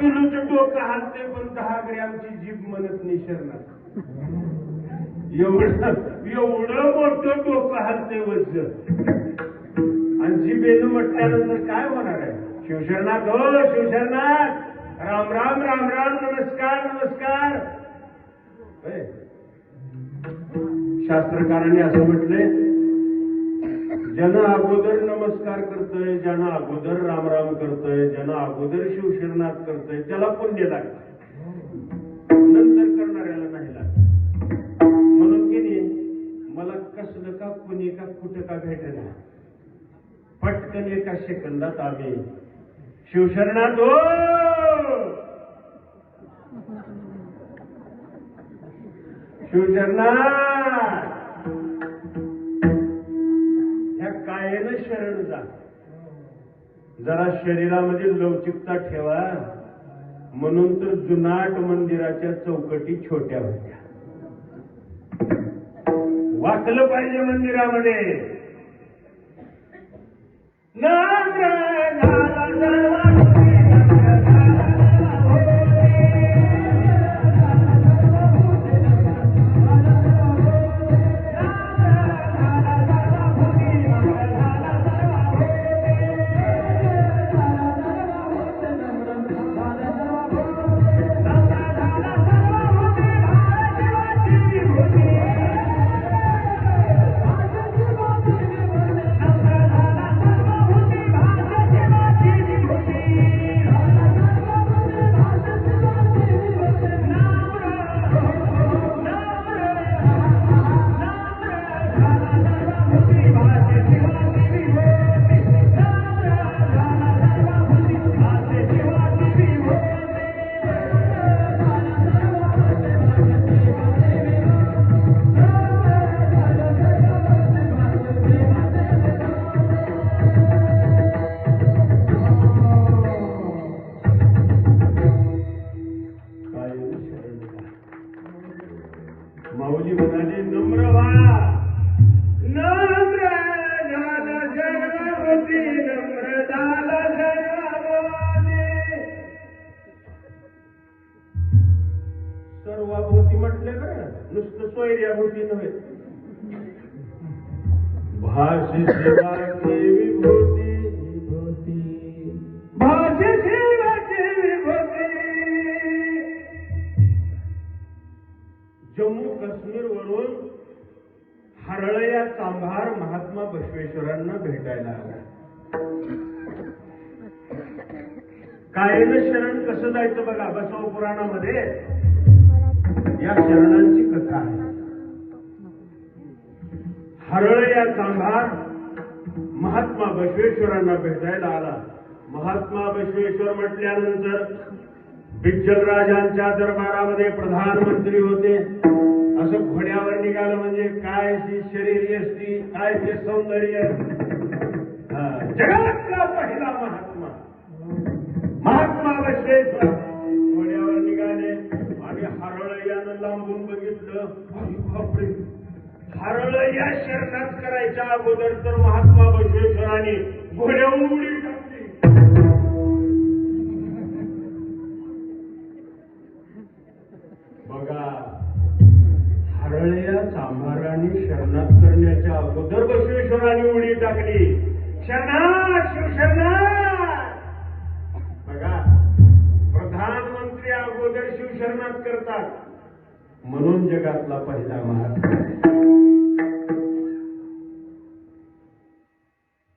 किलोचं डोकं हालते पण 10 ग्रॅमची जीभ म्हणत नाही शरणात. एवढं मोठं डोकं हालते वज्र आणि जीभेनं म्हटल्यानंतर काय होणार आहे. शिवशरणात हो शिवशरणात. राम राम राम राम नमस्कार नमस्कार. शास्त्रकारांनी असं म्हटलंय, ज्यानं अगोदर नमस्कार करतोय, ज्यानं अगोदर राम राम करतोय, ज्यानं अगोदर शिवशरणात करतोय त्याला पुण्य लागतं, नंतर करणाऱ्याला नाही लागत. म्हणून की नाही मला कसलं का कुणी का कुठं का भेटेना, पटकन एका सेकंदात आम्ही शिवशरणात हो शिवशरणात. ह्या कायेनं शरण जा. जरा शरीरामध्ये लवचिकता ठेवा. म्हणून तर जुनाट मंदिराच्या चौकटी छोट्या होत्या. वाकलं पाहिजे मंदिरामध्ये. माऊली म्हणाले नम्र व्हा. नम्र झाला सर्वभूती, नम्र झाला सर्वभूती. सर्वभूती म्हटले बरं, नुसतं सोयऱ्याभूती नव्हे. भाषे सेवाची विभूती, भाषे सेवाची विभूती. जम्मू काश्मीर वरून हरळया चांभार महात्मा बसवेश्वरांना भेटायला आला. कायेनं शरण कसं जायचं बघा. बसव पुराणामध्ये या शरणांची कथा आहे. हरळया चांभार महात्मा बसवेश्वरांना भेटायला आला. महात्मा बसवेश्वर म्हटल्यानंतर बिज्जल राजांच्या दरबारामध्ये प्रधानमंत्री होते. असं घोड्यावर निघालं म्हणजे काय ती शरीर यष्टी, काय ते सौंदर्य. जगातला पहिला महात्मा महात्मा बसवेश्वर घोड्यावर निघाले आणि हरळयानं लांबून बघितलं. बापरे, हरळया शरणात करायच्या अगोदर तर महात्मा बसवेश्वरांनी घोड्यावर उडी टाकली. बघा, हरळया चांभारांनी शरणात करण्याच्या अगोदर बसवेश्वरांनी उडी टाकली. शरणात शिवशरणात. बघा, प्रधानमंत्री अगोदर शिवशरणात करतात म्हणून जगातला पहिला महात्मा.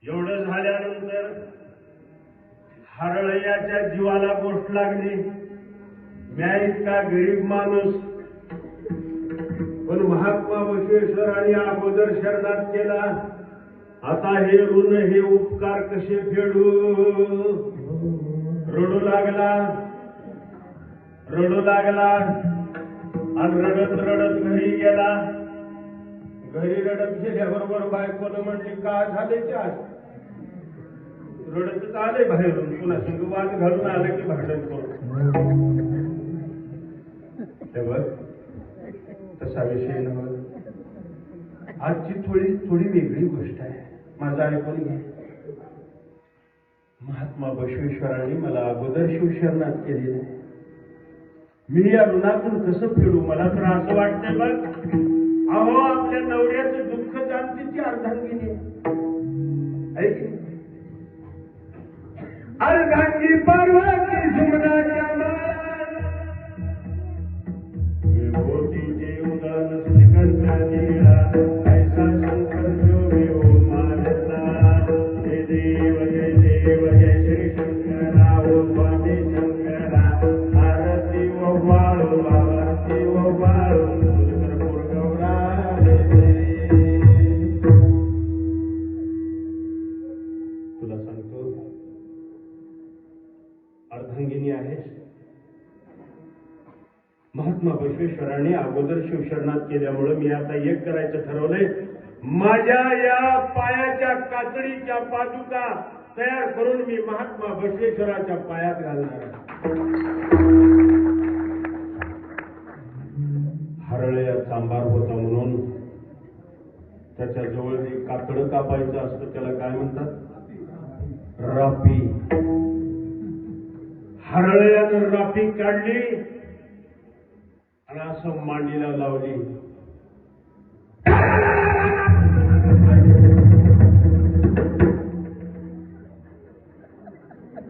एवढं झाल्यानंतर हरळयाच्या जीवाला गोष्ट लागली. म्या इतका गरीब माणूस, पण महात्मा बसवेश्वरांनी अगोदर शरणात केला. आता हे ऋण हे उपकार कसे फेडू. रडू लागला आणि रडत रडत घरी गेला. घरी रडत गेल्याबरोबर बायकोनं म्हणली का झाले की आज. रडतच आले बाहेरून. पुन्हा संग वाद घालून आलं की भांडण करून. तसा विषय नव्हता. आजची थोडी वेगळी गोष्ट आहे. माझा ऐकून घे. महात्मा बसवेश्वरांनी मला अगोदर शिवशरणात केलेलं आहे. मी या ऋणातून कसं फेडू? मला तर असं वाटतंय बघ, अहो आपल्या नवऱ्याचं दुःख जाणते ती अर्धांगिनी आहे. अर्धांगी पार्वती सुमनाच्या विभूतीचे उदान श्रीकंठाजीला ऐसा शंकर जो विभू मानला. जय देव जय देव जय श्री शंकरा ओ स्वामी शंकरा. आरती ओ वाळू आरती ओ वाळू शंकरपूर गौरा. तुला सांगतो अर्धांगिनी आहेस. महात्मा बसवेश्वरांनी अगोदर शिवशरणात केल्यामुळे मी आता एक करायचं ठरवलंय. माझ्या या पायाच्या कातडीच्या पादुका तयार करून मी महात्मा बसवेश्वराच्या पायात घालणार. हरळ्या चांभार होता म्हणून त्याच्याजवळ जे कातडं कापायचं असतं त्याला काय म्हणतात? रापी. हरळ्यानं रापी काढली आणि असं मांडीला लावली.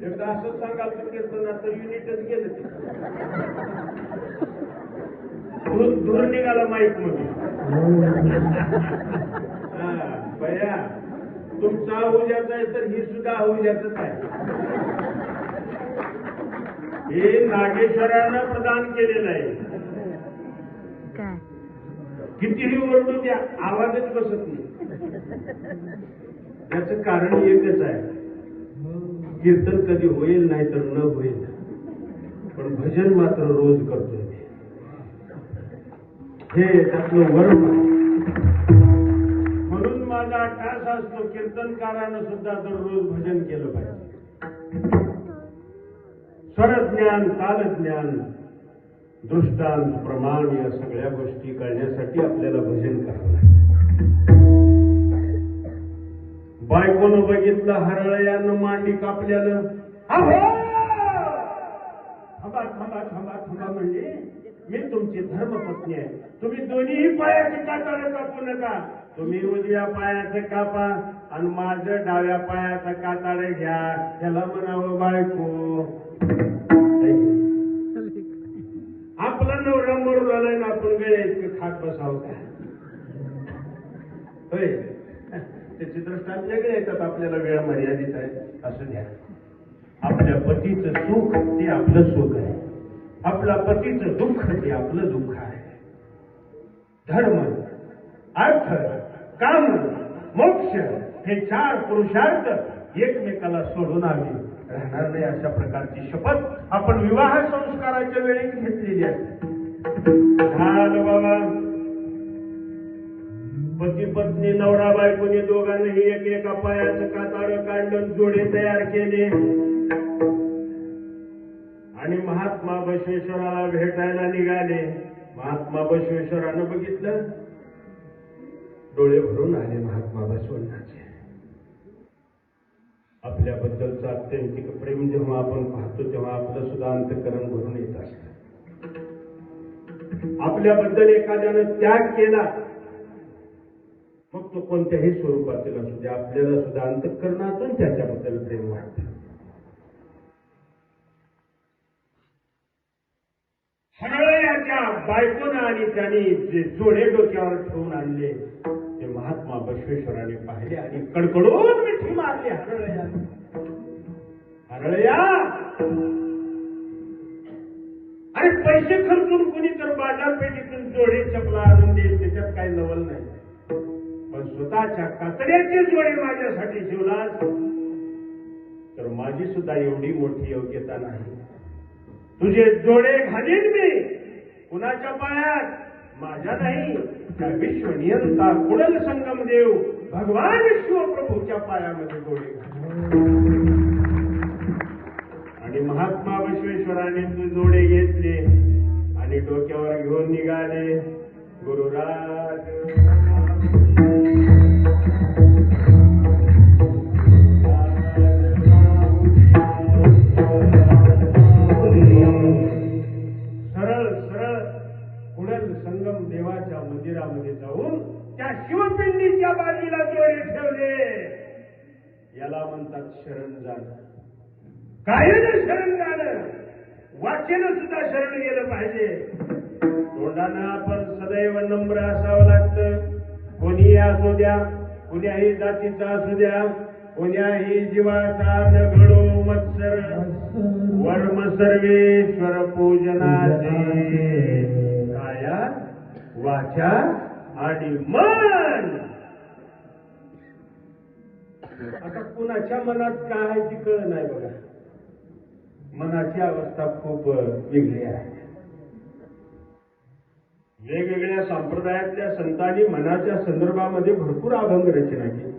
एकदा असं सांगाल तर युनिटच गेलं ते धुरून निघाला माईक मध्ये. बया तुमचा आहुजाचा आहे तर ही सुद्धा आहुजाच आहे. हे नागेश्वरानं प्रदान केलेलं आहे. कितीही ओरडू द्या आवाजच बसत नाही. त्याचं कारण एकच आहे, कीर्तन कधी होईल नाही तर न होईल, पण भजन मात्र रोज करतोय. हे त्यातलं वर्ण म्हणून माझा ठास असतो कीर्तनकारानं सुद्धा दररोज भजन केलं पाहिजे. स्वरज्ञान तालज्ञान दृष्टांत प्रमाण या सगळ्या गोष्टी कळण्यासाठी आपल्याला भजन करावं लागतं. बायकोनं बघितलं हरळ्यानं मांडी कापल्यानं थांबा थांबा थांबा थांबा म्हणजे मी तुमची धर्मपत्नी आहे. तुम्ही दोन्ही पायाचे कातडं कापू नका. तुम्ही उजव्या पायाचं कापा आणि माझं डाव्या पायाचं कातडं घ्या. त्याला म्हणावं बायको. आपला नवरा मरून आलाय ना आपण गळ्या इतकं खात बसावं का? होय, त्याचे दृष्टांत वेगळे येतात. आपल्याला वेळ मर्यादित आहे असं घ्या. आपल्या पतीचं सुख ते आपलं सुख आहे, आपल्या पतीचं दुःख ते आपलं दुःख आहे. धर्म अर्थ काम मोक्ष हे चार पुरुषार्थ एकमेकाला सोडून आम्ही राहणार नाही अशा प्रकारची शपथ आपण विवाह संस्काराच्या वेळी घेतलेली आहे. झालं बाबा, पती पत्नी नवरा बायकोने दोघांनाही एक एका पायाचं कातडं काढलं, जोडे तयार केले आणि महात्मा बसवेश्वराला भेटायला निघाले. महात्मा बसवेश्वरानं बघितलं, डोळे भरून आले महात्मा बसवण्णाचे. आपल्याबद्दलचं अत्यंतिक प्रेम जेव्हा आपण पाहतो तेव्हा आपलं सुद्धा अंतःकरण भरून येत असतं. आपल्याबद्दल एखाद्यानं त्याग केला, मग तो कोणत्याही स्वरूपातील असू दे, आपल्याला सुद्धा अंतःकरणातून त्याच्याबद्दल प्रेम वाटतं. हरळ्याच्या बायकोनं आणि त्यांनी जे जोडे डोक्यावर ठेवून आणले ते महात्मा बसवेश्वरांनी पाहिले आणि कडकडून मिठी मारली. हरळ्या हरळ्या, अरे पैसे खर्चून कुणी तर बाजारपेठेतून जोडे चपला आणून देईल, त्याच्यात काही नवल नाही. पण स्वतःच्या कातड्याचे जोडे माझ्यासाठी शिवलास तर माझी सुद्धा एवढी मोठी योग्यता नाही. तुझे जोडे घालीन मी कुणाच्या पायात? माझ्या नाही, त्या विश्वनियंता कुडल संगम देव भगवान विश्वप्रभूच्या पायामध्ये जोडे घाल. आणि महात्मा बसवेश्वराने तू जोडे घेतले आणि डोक्यावर घेऊन निघाले. गुरुराज दिंडीच्या बाजूला जोडे ठेवले याला म्हणतात शरण जाणं. काय शरण जाणं, वाचेनं सुद्धा शरण गेलं पाहिजे. तोंडानं आपण सदैव नम्र असावं लागतं. कोणीही असू द्या, कुण्याही जातीचा असू द्या, कोण्याही जीवाचा न घडो मत्सर, वर्म सर्वेश्वर पूजनाचे काया वाचा आणि मन. आता कुणाच्या मनात काय आहे ती कळ नाही बघा. मनाची अवस्था खूप वेगळी आहे. वेगवेगळ्या संप्रदायातल्या संतांनी मनाच्या संदर्भामध्ये भरपूर अभंग रचना केली.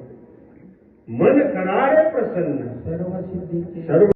मन कराळे प्रसन्न, सर्व